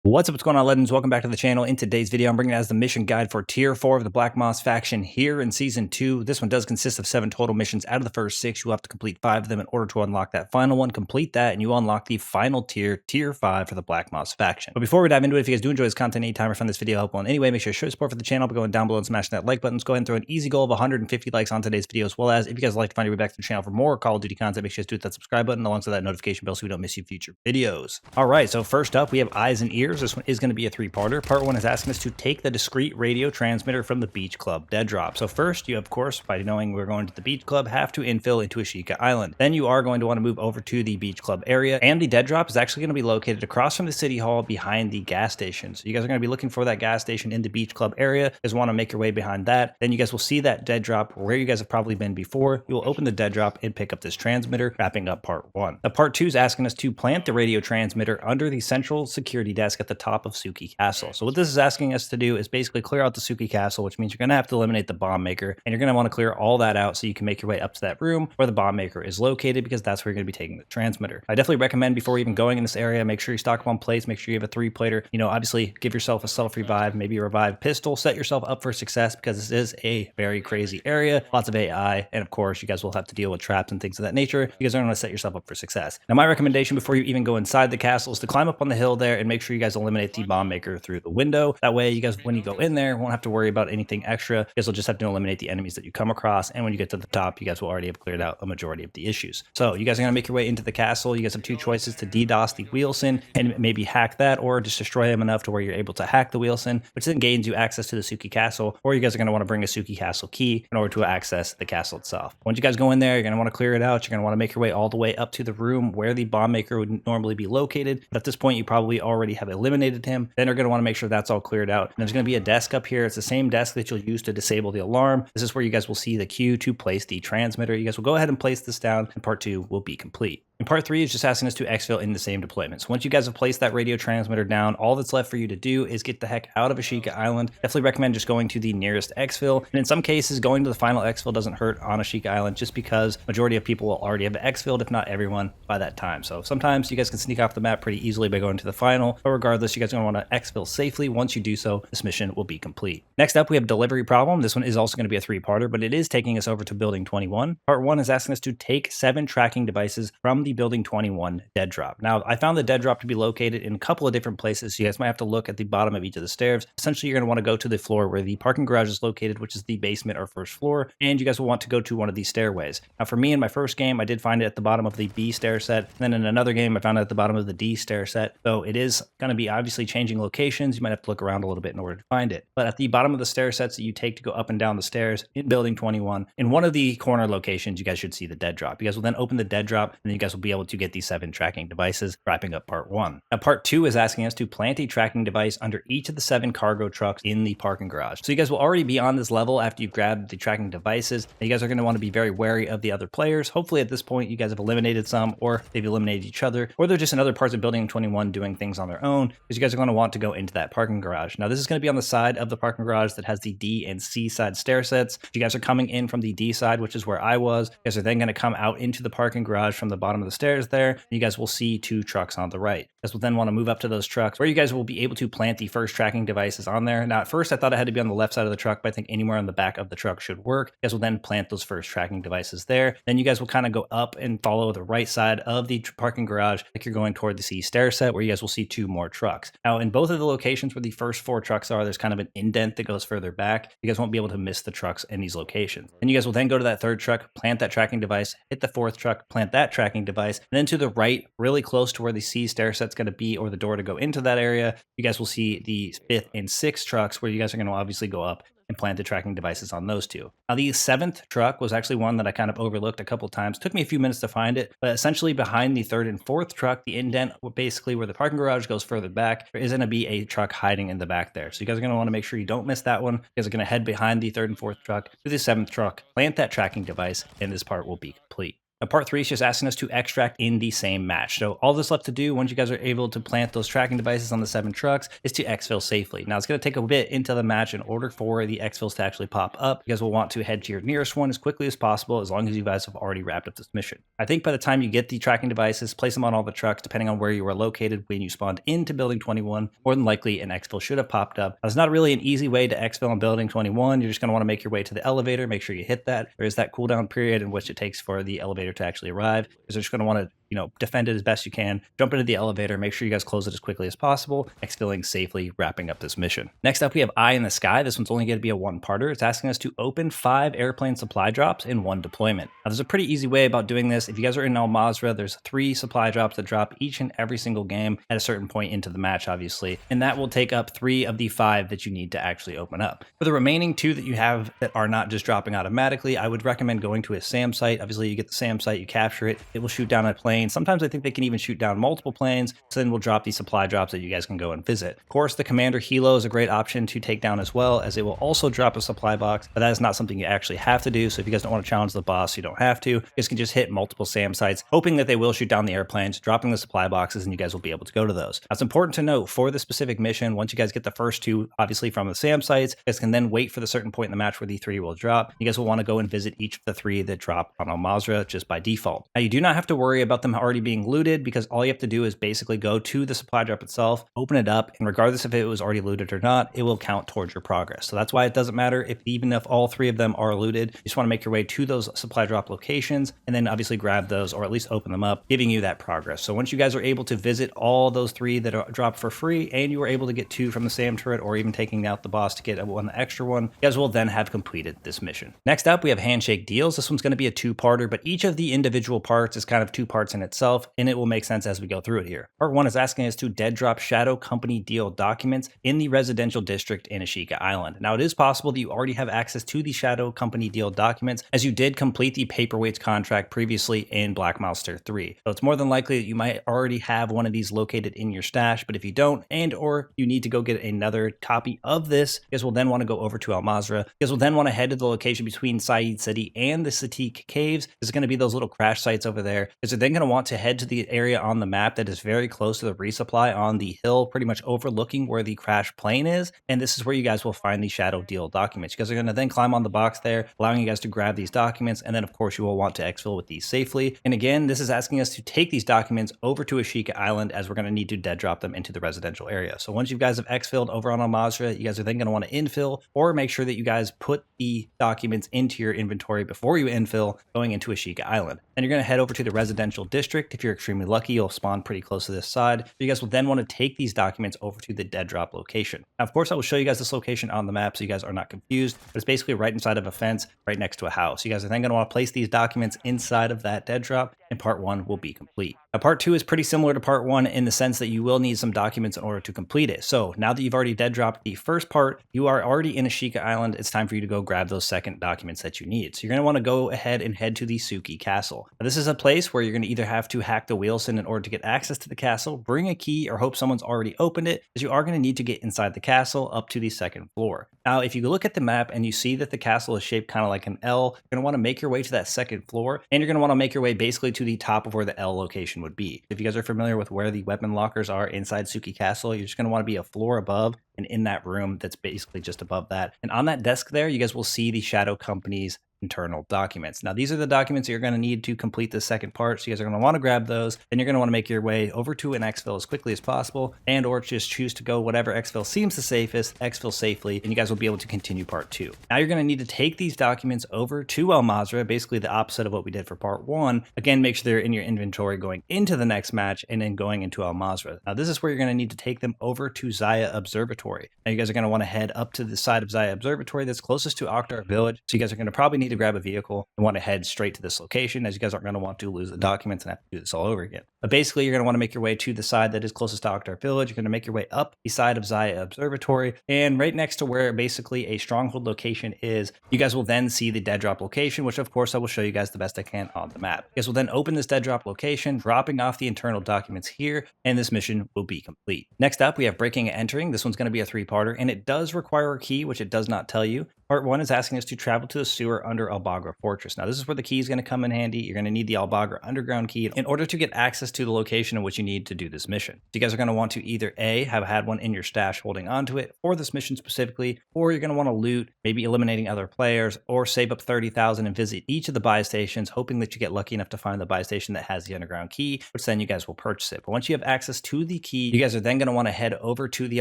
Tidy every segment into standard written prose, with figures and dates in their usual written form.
What's going on, legends? Welcome back to the channel. In today's video, I'm bringing as the mission guide for Tier 4 of the Black Mous faction here in Season 2. This one does consist of 7 total missions. Out of the first 6, you'll have to complete 5 of them in order to unlock that final one. Complete that, and you unlock the final tier, Tier 5 for the Black Mous faction. But before we dive into it, if you guys do enjoy this content anytime or find this video helpful in any way, make sure to show support for the channel by going down below and smashing that like button. Let's go ahead and throw an easy goal of 150 likes on today's video, as well as if you guys would like to find your way back to the channel for more Call of Duty content, make sure to hit that subscribe button alongside that notification bell so we don't miss you future videos. All right, so first up, we have Eyes and Ears. This one is going to be a 3-parter. Part 1 is asking us to take the discrete radio transmitter from the Beach Club dead drop. So first, you of course, by knowing we're going to the Beach Club, have to infill into Ashika Island. Then you are going to want to move over to the Beach Club area, and the dead drop is actually going to be located across from the City Hall behind the gas station. So you guys are going to be looking for that gas station in the Beach Club area. You guys want to make your way behind that. Then you guys will see that dead drop where you guys have probably been before. You will open the dead drop and pick up this transmitter, wrapping up part 1. Now part 2 is asking us to plant the radio transmitter under the central security desk at the top of Suki Castle. So what this is asking us to do is basically clear out the Suki Castle, which means you're going to have to eliminate the bomb maker, and you're going to want to clear all that out so you can make your way up to that room where the bomb maker is located, because that's where you're going to be taking the transmitter. I definitely recommend before even going in this area, make sure you stock up on plates, make sure you have a 3-plater. You know, obviously give yourself a self-revive, maybe a revive pistol, set yourself up for success, because this is a very crazy area, lots of AI, and of course you guys will have to deal with traps and things of that nature. You guys are going to set yourself up for success. Now my recommendation before you even go inside the castle is to climb up on the hill there and make sure you guys eliminate the bomb maker through the window. That way you guys, when you go in there, won't have to worry about anything extra. You guys will just have to eliminate the enemies that you come across, and when you get to the top, you guys will already have cleared out a majority of the issues. So you guys are going to make your way into the castle. You guys have 2 choices: to DDoS the Wheelson and maybe hack that, or just destroy him enough to where you're able to hack the Wheelson, which then gains you access to the Suki Castle, or you guys are going to want to bring a Suki Castle key in order to access the castle itself. Once you guys go in there, you're going to want to clear it out. You're going to want to make your way all the way up to the room where the bomb maker would normally be located. But at this point, you probably already have eliminated him. Then you're going to want to make sure that's all cleared out. And there's going to be a desk up here. It's the same desk that you'll use to disable the alarm. This is where you guys will see the queue to place the transmitter. You guys will go ahead and place this down, and part 2 will be complete. And part 3 is just asking us to exfil in the same deployment. So once you guys have placed that radio transmitter down, all that's left for you to do is get the heck out of Ashika Island. Definitely recommend just going to the nearest exfil. And in some cases, going to the final exfil doesn't hurt on Ashika Island, just because majority of people will already have exfilled, if not everyone, by that time. So sometimes you guys can sneak off the map pretty easily by going to the final. But regardless, you guys are going to want to exfil safely. Once you do so, this mission will be complete. Next up, we have Delivery Problem. This one is also going to be a 3-parter, but it is taking us over to Building 21. Part 1 is asking us to take 7 tracking devices from the Building 21 dead drop. Now, I found the dead drop to be located in a couple of different places, so you guys might have to look at the bottom of each of the stairs. Essentially, you're going to want to go to the floor where the parking garage is located, which is the basement or first floor, and you guys will want to go to one of these stairways. Now, for me, in my first game, I did find it at the bottom of the B stair set, and then in another game, I found it at the bottom of the D stair set. So it is going to be obviously changing locations. You might have to look around a little bit in order to find it. But at the bottom of the stair sets that you take to go up and down the stairs in Building 21, in one of the corner locations, you guys should see the dead drop. You guys will then open the dead drop, and then you guys will be able to get these 7 tracking devices, wrapping up part 1. Now part 2 is asking us to plant a tracking device under each of the 7 cargo trucks in the parking garage. So you guys will already be on this level after you've grabbed the tracking devices, and you guys are going to want to be very wary of the other players. Hopefully at this point you guys have eliminated some, or they've eliminated each other, or they're just in other parts of Building 21 doing things on their own, because you guys are going to want to go into that parking garage. Now this is going to be on the side of the parking garage that has the D and C side stair sets. If you guys are coming in from the D side, which is where I was, you guys are then going to come out into the parking garage from the bottom of the stairs there, and you guys will see 2 trucks on the right. You guys will then want to move up to those trucks where you guys will be able to plant the first tracking devices on there. Now at first I thought it had to be on the left side of the truck, but I think anywhere on the back of the truck should work. You guys will then plant those first tracking devices there. Then you guys will kind of go up and follow the right side of the parking garage like you're going toward the C stair set, where you guys will see 2 more trucks. Now in both of the locations where the first 4 trucks are, there's kind of an indent that goes further back. You guys won't be able to miss the trucks in these locations. And you guys will then go to that 3rd truck, plant that tracking device, hit the 4th truck, plant that tracking device, and then to the right, really close to where the C stair set's going to be, or the door to go into that area, you guys will see the 5th and 6th trucks, where you guys are going to obviously go up and plant the tracking devices on those 2. Now the 7th truck was actually one that I kind of overlooked a couple times. It took me a few minutes to find it, but essentially behind the 3rd and 4th truck, the indent, basically where the parking garage goes further back, there is going to be a truck hiding in the back there. So you guys are going to want to make sure you don't miss that one. You guys are going to head behind the 3rd and 4th truck to the 7th truck, plant that tracking device, and this part will be complete. Now, part 3 is just asking us to extract in the same match. So all that's left to do once you guys are able to plant those tracking devices on the 7 trucks is to exfil safely. Now, it's going to take a bit into the match in order for the exfils to actually pop up. You guys will want to head to your nearest one as quickly as possible, as long as you guys have already wrapped up this mission. I think by the time you get the tracking devices, place them on all the trucks, depending on where you are located when you spawned into building 21, more than likely an exfil should have popped up. Now, it's not really an easy way to exfil on building 21. You're just going to want to make your way to the elevator, make sure you hit that. There is that cooldown period in which it takes for the elevator to actually arrive. Because they're just going to want to, defend it as best you can. Jump into the elevator, make sure you guys close it as quickly as possible, exfilling safely, wrapping up this mission. Next up, we have Eye in the Sky. This one's only going to be a 1-parter. It's asking us to open 5 airplane supply drops in 1 deployment. Now, there's a pretty easy way about doing this. If you guys are in Al Mazrah, there's 3 supply drops that drop each and every single game at a certain point into the match, obviously, and that will take up 3 of the 5 that you need to actually open up. For the remaining 2 that you have that are not just dropping automatically, I would recommend going to a SAM site. Obviously, you get the SAM site, you capture it, it will shoot down a plane. Sometimes I think they can even shoot down multiple planes, so then we'll drop these supply drops that you guys can go and visit. Of course, the Commander Helo is a great option to take down as well, as it will also drop a supply box, but that is not something you actually have to do. So if you guys don't want to challenge the boss, you don't have to. You guys can just hit multiple SAM sites, hoping that they will shoot down the airplanes, dropping the supply boxes, and you guys will be able to go to those. Now, it's important to note for the specific mission, once you guys get the first 2, obviously from the SAM sites, you guys can then wait for the certain point in the match where the 3 will drop. You guys will want to go and visit each of the 3 that drop on Al Mazrah just by default. Now, you do not have to worry about them already being looted, because all you have to do is basically go to the supply drop itself, open it up, and regardless if it was already looted or not, it will count towards your progress. So that's why it doesn't matter even if all 3 of them are looted. You just want to make your way to those supply drop locations and then obviously grab those, or at least open them up, giving you that progress. So once you guys are able to visit all those 3 that are dropped for free, and you were able to get 2 from the SAM turret, or even taking out the boss to get one extra one, you guys will then have completed this mission. Next up, we have Handshake Deals. This one's going to be a 2-parter, but each of the individual parts is kind of 2 parts in itself, and it will make sense as we go through it here. Part 1 is asking us to dead drop Shadow Company deal documents in the residential district in Ashika Island. Now, it is possible that you already have access to the Shadow Company deal documents, as you did complete the paperweights contract previously in Mous Tier 3. So it's more than likely that you might already have one of these located in your stash, but if you don't, and or you need to go get another copy of this, you guys will then want to go over to Al Mazrah. You guys will then want to head to the location between Saeed City and the Satik Caves. There's going to be those little crash sites over there. Because you're then going to want to head to the area on the map that is very close to the resupply on the hill, pretty much overlooking where the crash plane is. And this is where you guys will find the Shadow deal documents. You guys are going to then climb on the box there, allowing you guys to grab these documents. And then, of course, you will want to exfil with these safely. And again, this is asking us to take these documents over to Ashika Island, as we're going to need to dead drop them into the residential area. So once you guys have exfilled over on Al Mazrah, you guys are then going to want to infill, or make sure that you guys put the documents into your inventory before you infill going into Ashika Island. Then you're going to head over to the residential district. If you're extremely lucky, you'll spawn pretty close to this side. You guys will then want to take these documents over to the dead drop location. Now, of course, I will show you guys this location on the map so you guys are not confused, but it's basically right inside of a fence, right next to a house. You guys are then going to want to place these documents inside of that dead drop, and part 1 will be complete. Now, part 2 is pretty similar to part 1 in the sense that you will need some documents in order to complete it. So now that you've already dead dropped the first part, you are already in Ashika Island. It's time for you to go grab those second documents that you need. So you're going to want to go ahead and head to the Suki Castle. Now, this is a place where you're going to either have to hack the Wheelson in order to get access to the castle, bring a key, or hope someone's already opened it, as you are going to need to get inside the castle up to the 2nd floor. Now, if you look at the map and you see that the castle is shaped kind of like an L, you're going to want to make your way to that 2nd floor, and you're going to want to make your way basically to the top of where the L location would be. If you guys are familiar with where the weapon lockers are inside Suki Castle, you're just going to want to be a floor above, and in that room that's basically just above that. And on that desk there, you guys will see the Shadow Company's internal documents. Now, these are the documents that you're going to need to complete the second part, so you guys are going to want to grab those, and you're going to want to make your way over to an exfil as quickly as possible, and or just choose to go whatever exfil seems the safest, exfil safely, and you guys will be able to continue part 2. Now, you're going to need to take these documents over to Al Mazrah, basically the opposite of what we did for part 1. Again, make sure they're in your inventory going into the next match, and then going into Al Mazrah. Now, this is where you're going to need to take them over to Zaya Observatory. Now, you guys are going to want to head up to the side of Zaya Observatory that's closest to Akhtar Village, so you guys are going to probably need to grab a vehicle and want to head straight to this location, as you guys aren't going to want to lose the documents and have to do this all over again. But basically, you're going to want to make your way to the side that is closest to Akhtar Village. You're going to make your way up the side of Zaya Observatory, and right next to where basically a stronghold location is, you guys will then see the dead drop location, which of course I will show you guys the best I can on the map. You guys will then open this dead drop location, dropping off the internal documents here, and this mission will be complete. Next up, we have breaking and entering. This one's going to be a 3-parter, and it does require a key, which it does not tell you. Part 1 is asking us to travel to the sewer under Albagra Fortress. Now, this is where the key is going to come in handy. You're going to need the Albagra underground key in order to get access to the location in which you need to do this mission. You guys are going to want to either A, have had one in your stash holding onto it for this mission specifically, or you're going to want to loot, maybe eliminating other players, or save up 30,000 and visit each of the buy stations, hoping that you get lucky enough to find the buy station that has the underground key, which then you guys will purchase it. But once you have access to the key, you guys are then going to want to head over to the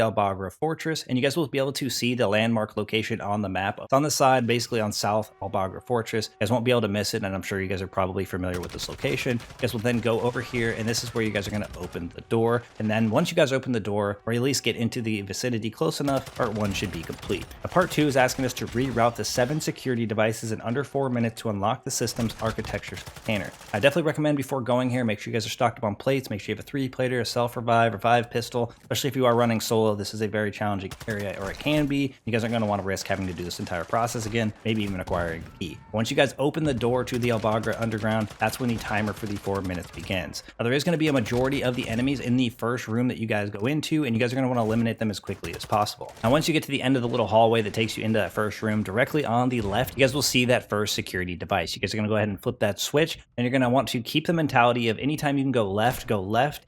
Albagra Fortress, and you guys will be able to see the landmark location on the map. It's on the side, basically on South Albagra Fortress. You guys won't be able to miss it, and I'm sure you guys are probably familiar with this location. You guys will then go over here, and this is where you guys are going to open the door. And then once you guys open the door, or at least get into the vicinity close enough, part 1 should be complete. Now, part 2 is asking us to reroute the 7 security devices in under 4 minutes to unlock the system's architecture container. I definitely recommend before going here, make sure you guys are stocked up on plates, make sure you have a 3-plater, a self-revive pistol, especially if you are running solo. This is a very challenging area, or it can be. You guys aren't going to want to risk having to do this entire process again, maybe even acquiring a key. Once you guys open the door to the Albagra Underground, that's when the timer for the 4 minutes begins. Now, there is going to be a majority of the enemies in the first room that you guys go into, and you guys are going to want to eliminate them as quickly as possible. Now, once you get to the end of the little hallway that takes you into that first room, directly on the left, you guys will see that first security device. You guys are going to go ahead and flip that switch, and you're going to want to keep the mentality of anytime you can go left,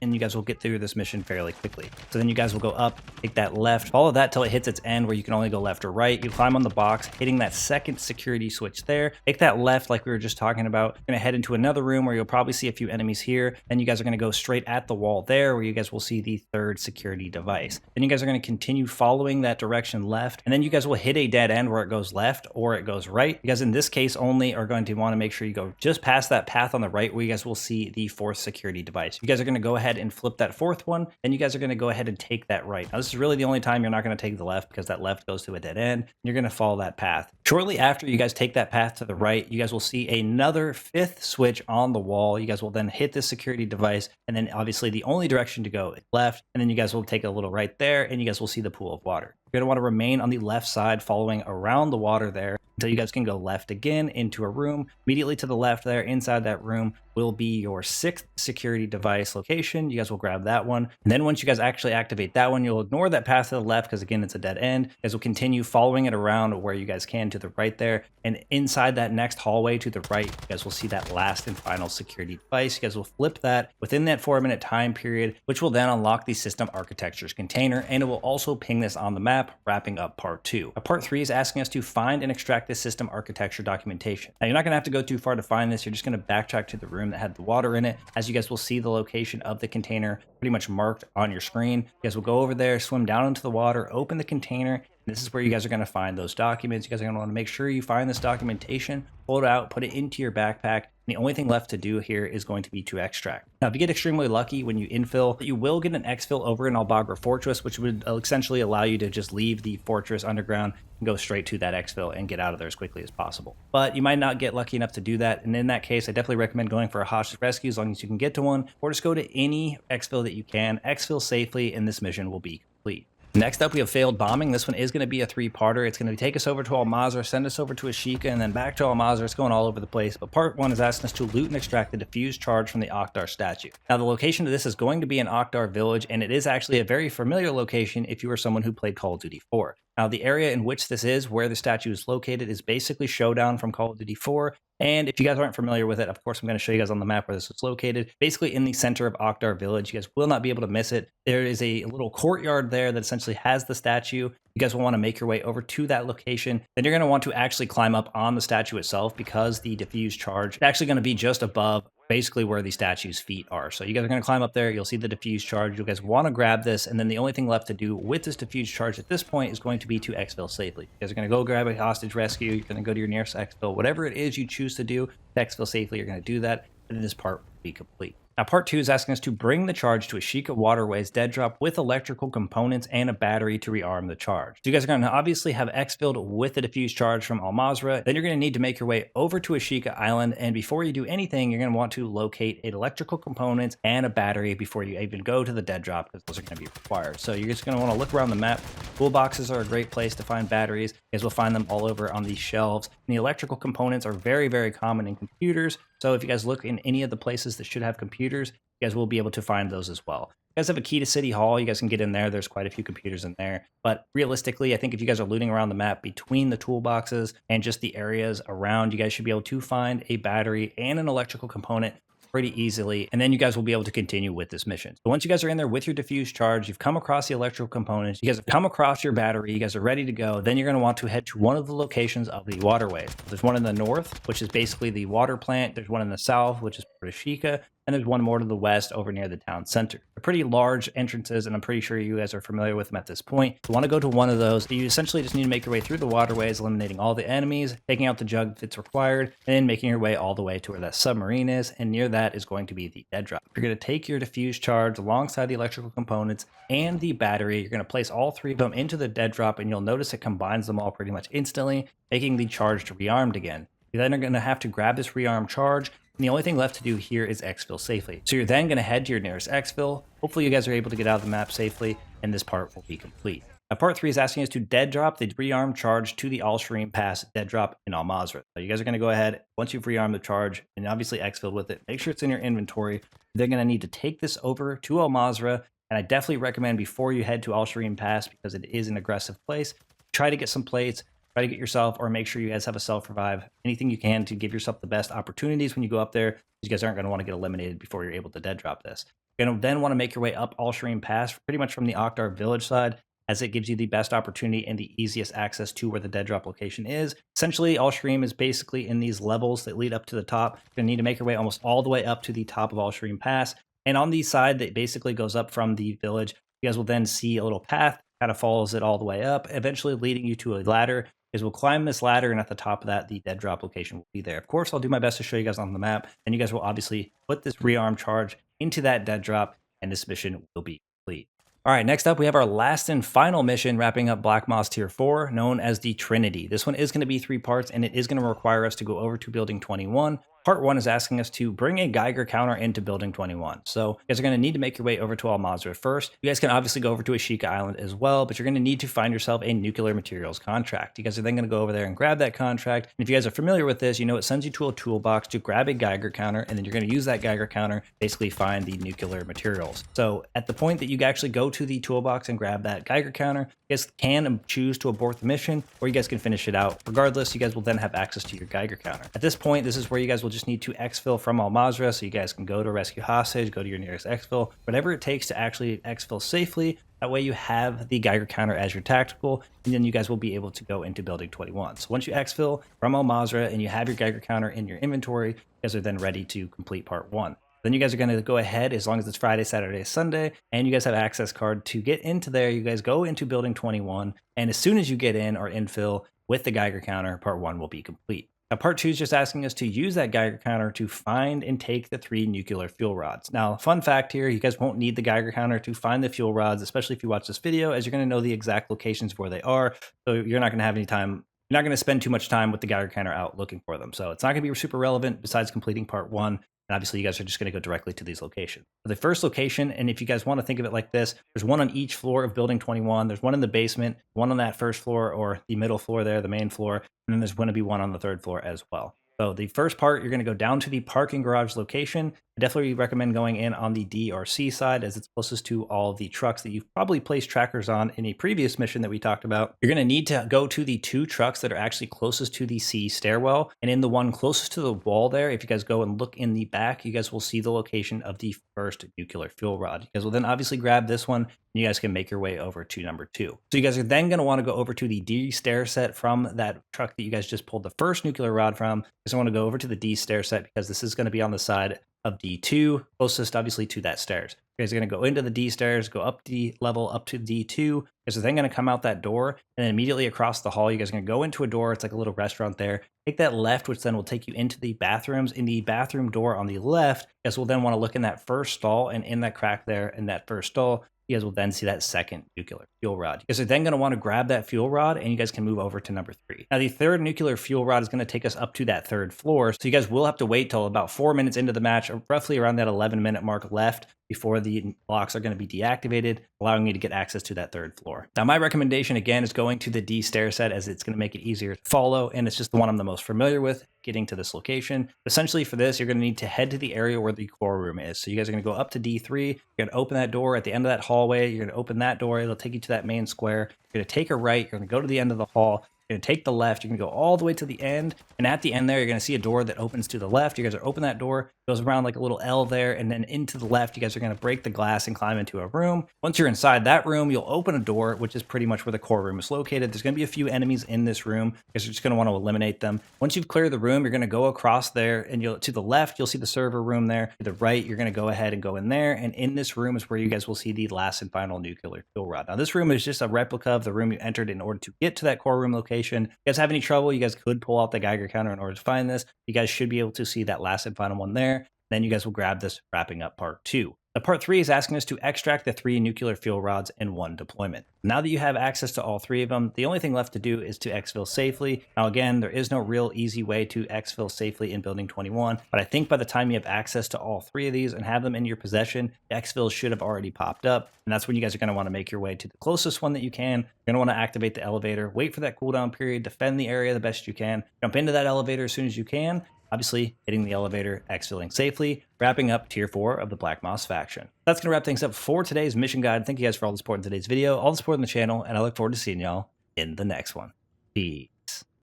and you guys will get through this mission fairly quickly. So then you guys will go up, take that left, follow that till it hits its end where you can only go left or right. You climb on the box, hitting that second security switch there, take that left like we were just talking about. You're going to head into another room where you'll probably see a few enemies here. Then you guys are going to go straight at the wall there where you guys will see the third security device. Then you guys are going to continue following that direction left, and then you guys will hit a dead end where it goes left or it goes right. You guys in this case only are going to want to make sure you go just past that path on the right where you guys will see the 4th security device. You guys are going to go ahead and flip that 4th one, then you guys are going to go ahead and take that right. Now, this is really the only time you're not going to take the left because that left goes to a dead end. You're going to follow that path. Shortly after you guys take that path to the right, you guys will see another 5th switch on the wall. You guys will then hit this security device, and then obviously the only direction to go is left, and then you guys will take a little right there, and you guys will see the pool of water. You're going to want to remain on the left side following around the water there until you guys can go left again into a room. Immediately to the left there, inside that room, will be your 6th security device location. You guys will grab that one. And then once you guys actually activate that one, you'll ignore that path to the left because again, it's a dead end. You guys will continue following it around where you guys can to the right there. And inside that next hallway to the right, you guys will see that last and final security device. You guys will flip that within that 4-minute time period, which will then unlock the system architecture's container. And it will also ping this on the map, wrapping up part 2. Part 3 is asking us to find and extract the system architecture documentation. Now, you're not going to have to go too far to find this. You're just going to backtrack to the room that had the water in it. As you guys will see the location of the container pretty much marked on your screen. You guys will go over there, swim down into the water, open the container. This is where you guys are going to find those documents. You guys are going to want to make sure you find this documentation, pull it out, put it into your backpack. And the only thing left to do here is going to be to extract. Now, if you get extremely lucky when you infill, you will get an exfil over in Albagra Fortress, which would essentially allow you to just leave the fortress underground and go straight to that exfil and get out of there as quickly as possible. But you might not get lucky enough to do that. And in that case, I definitely recommend going for a hostage rescue as long as you can get to one, or just go to any exfil that you can. Exfil safely, and this mission will be complete. Next up, we have failed bombing. This one is going to be a 3-parter. It's going to take us over to Al-Mazrah, send us over to Ashika, and then back to Al-Mazrah. It's going all over the place. But part 1 is asking us to loot and extract the diffused charge from the Oktar statue. Now, the location of this is going to be in Oktar Village, and it is actually a very familiar location if you are someone who played Call of Duty 4. Now, the area in which this is, where the statue is located, is basically Showdown from Call of Duty 4. And if you guys aren't familiar with it, of course, I'm going to show you guys on the map where this is located. Basically in the center of Oktar Village. You guys will not be able to miss it. There is a little courtyard there that essentially has the statue. You guys will want to make your way over to that location. Then you're going to want to actually climb up on the statue itself because the diffused charge is actually going to be just above basically where the statue's feet are. So you guys are going to climb up there. You'll see the diffused charge. You guys want to grab this. And then the only thing left to do with this diffused charge at this point is going to be to exfil safely. You guys are going to go grab a hostage rescue. You're going to go to your nearest exfil. Whatever it is you choose to do to exfil safely, you're going to do that. And then this part will be complete. Now, part 2 is asking us to bring the charge to Ashika Waterway's dead drop with electrical components and a battery to rearm the charge. So you guys are going to obviously have exfilled with the diffused charge from Al-Mazrah. Then you're going to need to make your way over to Ashika Island. And before you do anything, you're going to want to locate electrical components and a battery before you even go to the dead drop, because those are going to be required. So you're just going to want to look around the map. Toolboxes are a great place to find batteries. You guys will find them all over on these shelves. And the electrical components are very, very common in computers. So if you guys look in any of the places that should have computers, you guys will be able to find those as well. You guys have a key to City Hall. You guys can get in there. There's quite a few computers in there. But realistically, I think if you guys are looting around the map between the toolboxes and just the areas around, you guys should be able to find a battery and an electrical component pretty easily, and then you guys will be able to continue with this mission. So once you guys are in there with your diffuse charge, you've come across the electrical components, you guys have come across your battery, you guys are ready to go, then you're going to want to head to one of the locations of the waterways. There's one in the north, which is basically the water plant. There's one in the south, which is Port Ashika, and there's one more to the west over near the town center. They're pretty large entrances, and I'm pretty sure you guys are familiar with them at this point. You want to go to one of those. You essentially just need to make your way through the waterways, eliminating all the enemies, taking out the jug if it's required, and then making your way all the way to where that submarine is, and near that is going to be the dead drop. You're going to take your diffuse charge alongside the electrical components and the battery. You're going to place all three of them into the dead drop, and you'll notice it combines them all pretty much instantly, making the charge rearmed again. You then are going to have to grab this rearm charge, and the only thing left to do here is exfil safely. So you're then going to head to your nearest exfil. Hopefully you guys are able to get out of the map safely, and this part will be complete. Now, part 3 is asking us to dead drop the rearm charge to the Al-Shireen Pass dead drop in Al Mazrah. So you guys are going to go ahead, once you've rearmed the charge and obviously exfilled with it, make sure it's in your inventory. They're going to need to take this over to Al Mazrah, and I definitely recommend before you head to Al-Shireen Pass, because it is an aggressive place, try to get some plates, try to get yourself, or make sure you guys have a self-revive, anything you can to give yourself the best opportunities when you go up there. You guys aren't going to want to get eliminated before you're able to dead drop this. You're going to then want to make your way up Al-Shireen Pass, pretty much from the Akhtar village side, as it gives you the best opportunity and the easiest access to where the dead drop location is. Essentially, Al-Shireen is basically in these levels that lead up to the top. You're going to need to make your way almost all the way up to the top of Al-Shireen Pass. And on the side that basically goes up from the village, you guys will then see a little path, kind of follows it all the way up, eventually leading you to a ladder. Is we'll climb this ladder, and at the top of that, the dead drop location will be there. Of course, I'll do my best to show you guys on the map, and you guys will obviously put this rearm charge into that dead drop, and this mission will be complete. All right, next up, we have our last and final mission wrapping up Black Mous Tier 4, known as the Trinity. This one is going to be 3 parts, and it is going to require us to go over to Building 21. Part 1 is asking us to bring a Geiger counter into Building 21. So you guys are going to need to make your way over to Al Mazrah first. You guys can obviously go over to Ashika Island as well, but you're going to need to find yourself a nuclear materials contract. You guys are then going to go over there and grab that contract. And if you guys are familiar with this, you know it sends you to a toolbox to grab a Geiger counter, and then you're going to use that Geiger counter, basically find the nuclear materials. So at the point that you actually go to the toolbox and grab that Geiger counter, you guys can choose to abort the mission, or you guys can finish it out. Regardless, you guys will then have access to your Geiger counter. At this point, this is where you guys will just need to exfil from Al Mazrah, so you guys can go to rescue hostage, go to your nearest exfil, whatever it takes to actually exfil safely. That way you have the Geiger counter as your tactical, and then you guys will be able to go into Building 21. So once you exfil from Al Mazrah and you have your Geiger counter in your inventory, you guys are then ready to complete part 1. Then you guys are going to go ahead, as long as it's Friday, Saturday, Sunday, and you guys have access card to get into there. You guys go into Building 21, and as soon as you get in or infill with the Geiger counter, part 1 will be complete. Now, part 2 is just asking us to use that Geiger counter to find and take the 3 nuclear fuel rods. Now, fun fact here, you guys won't need the Geiger counter to find the fuel rods, especially if you watch this video, as you're going to know the exact locations of where they are, so you're not going to have any time. You're not going to spend too much time with the Geiger counter out looking for them. So it's not going to be super relevant besides completing part 1. And obviously, you guys are just going to go directly to these locations. The first location, and if you guys want to think of it like this, there's one on each floor of Building 21. There's one in the basement, one on that first floor or the middle floor there, the main floor, and then there's going to be one on the 3rd floor as well. So the first part, you're going to go down to the parking garage location. I definitely recommend going in on the D or C side, as it's closest to all of the trucks that you've probably placed trackers on in a previous mission that we talked about. You're going to need to go to the 2 trucks that are actually closest to the C stairwell. And in the one closest to the wall there, if you guys go and look in the back, you guys will see the location of the first nuclear fuel rod. You guys will then obviously grab this one, and you guys can make your way over to number 2. So you guys are then going to want to go over to the D stair set from that truck that you guys just pulled the first nuclear rod from. You guys want to go over to the D stair set, because this is going to be on the side of D2, closest obviously to that stairs. You guys are going to go into the D stairs, go up the level up to D2. You guys are then going to come out that door, and then immediately across the hall, you guys are going to go into a door. It's like a little restaurant there. Take that left, which then will take you into the bathrooms. In the bathroom door on the left, you guys will then want to look in that first stall, and in that crack there in that first stall, you guys will then see that second nuclear fuel rod. You guys are then going to want to grab that fuel rod, and you guys can move over to number 3. Now, the 3rd nuclear fuel rod is going to take us up to that 3rd floor. So you guys will have to wait till about 4 minutes into the match, or roughly around that 11-minute mark left. before the blocks are going to be deactivated, allowing you to get access to that third floor. Now, my recommendation again is going to the D stair set, as it's going to make it easier to follow, and it's just the one I'm the most familiar with getting to this location. Essentially for this, you're going to need to head to the area where the core room is. So you guys are going to go up to D3, you're going to open that door at the end of that hallway, you're going to open that door, it'll take you to that main square, you're going to take a right, you're going to go to the end of the hall, you're going to take the left, you're going to go all the way to the end, and at the end there, you're going to see a door that opens to the left. You guys are open that door, goes around like a little L there, and then into the left, you guys are going to break the glass and climb into a room. Once you're inside that room, you'll open a door, which is pretty much where the core room is located. There's going to be a few enemies in this room, because you're just going to want to eliminate them. Once you've cleared the room, you're going to go across there, and to the left, you'll see the server room there. To the right, you're going to go ahead and go in there, and in this room is where you guys will see the last and final nuclear fuel rod. Now, this room is just a replica of the room you entered in order to get to that core room location. If you guys have any trouble, you guys could pull out the Geiger counter in order to find this. You guys should be able to see that last and final one there. Then you guys will grab this, wrapping up part 2. Now, part 3 is asking us to extract the 3 nuclear fuel rods in one deployment. Now that you have access to all 3 of them, the only thing left to do is to exfil safely. Now again, there is no real easy way to exfil safely in Building 21, but I think by the time you have access to all 3 of these and have them in your possession, the exfil should have already popped up, and that's when you guys are going to want to make your way to the closest one that you can. You're going to want to activate the elevator, wait for that cooldown period, defend the area the best you can, jump into that elevator as soon as you can, obviously hitting the elevator, exfilling safely, wrapping up Tier 4 of the Black Moss faction. That's going to wrap things up for today's mission guide. Thank you guys for all the support in today's video, all the support on the channel, and I look forward to seeing y'all in the next one. Peace.